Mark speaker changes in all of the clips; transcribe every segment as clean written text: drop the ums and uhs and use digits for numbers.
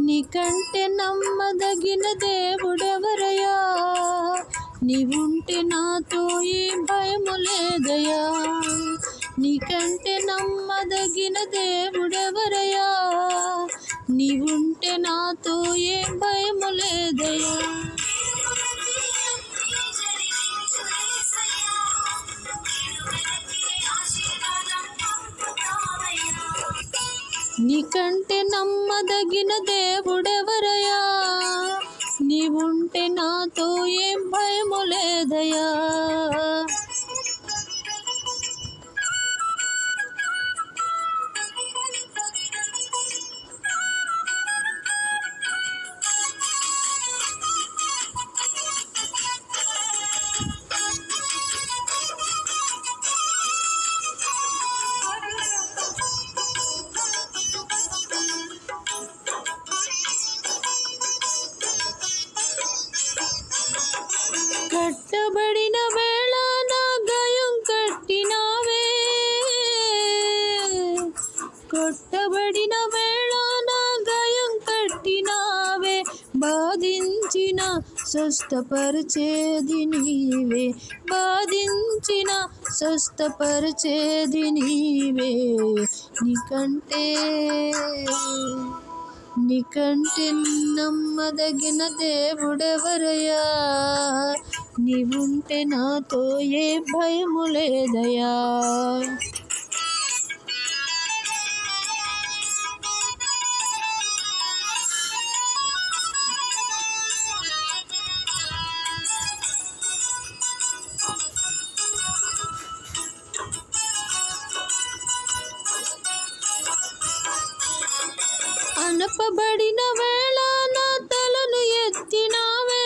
Speaker 1: నీకంటే నమ్మదగిన దేవుడెవరయ్యా? నీవుంటే నాతో ఏం భయము లేదయ్యా. నీకంటే నమ్మదగిన దేవుడెవరయ్యా? నీవుంటే నాతో ఏం భయము లేదయ్యా. నీకంటే నమ్మదగిన దేవుడెవరయ్యా? నీవుంటే నాతో ఏం భయము లేదయ్యా. కట్టబడిన వేళ నా గాయం కట్టినావే, కొట్టబడిన వేళ నా గాయం కట్టినావే. బాధించిన స్వస్థపరిచేది నీవే, బాధించిన స్వస్థపరిచేది నీవే. నీకంటే నమ్మదగిన దేవుడెవరయ్యా? నీవుంటే నాతో ఏ భయము లేదయ్యా. అనపబడిన వేళ నా తలను ఎత్తినావే,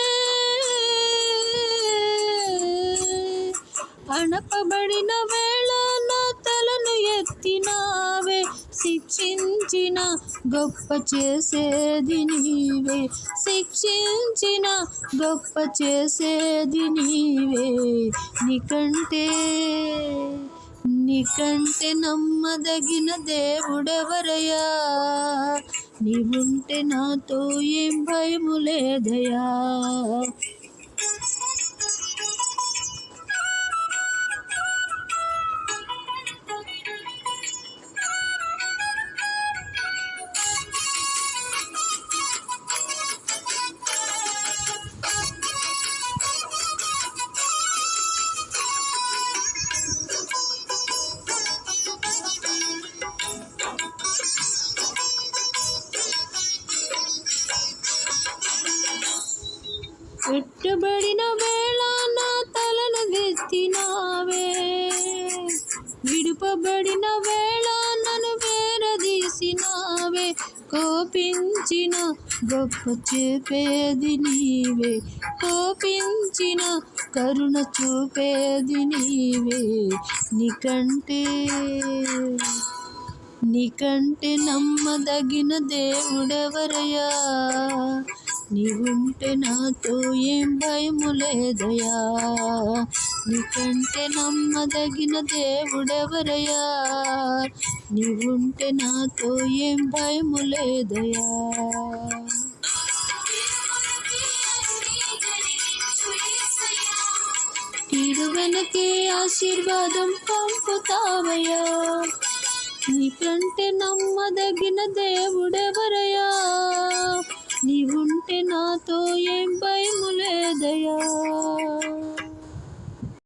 Speaker 1: అనపబడిన వేళ నా తలను ఎత్తినావే. శిక్షించిన గొప్ప చేసేది నీవే, శిక్షించిన గొప్ప చేసేది నీవే. నీకంటే నమ్మదగిన దేవుడెవరయ్యా? నీవుంటే నాతో ఏం భయము లేదయ్యా. పెట్టబడిన వేళ నా తలను ఎత్తినావే, విడుపబడిన వేళ నన్ను వేరదీసినావే. కోపించిన గొప్ప చూపేది నీవే, కోపించిన కరుణ చూపేది నీవే. నీకంటే నమ్మదగిన దేవుడెవరయ్యా? నీవుంటే నాతో ఏం భయము లేదయ్యా. నీకంటే నమ్మదగిన దేవుడెవరయ్యా? నీవుంటే నాతో ఏం భయము లేదయ్యా. కీడు వెనకే ఆశీర్వాదం పంపుతావయ్యా. నీకంటే నమ్మదగిన దేవుడెవరయ్యా? నీవుంటే నాతో ఏం భయము లేదయ్యా.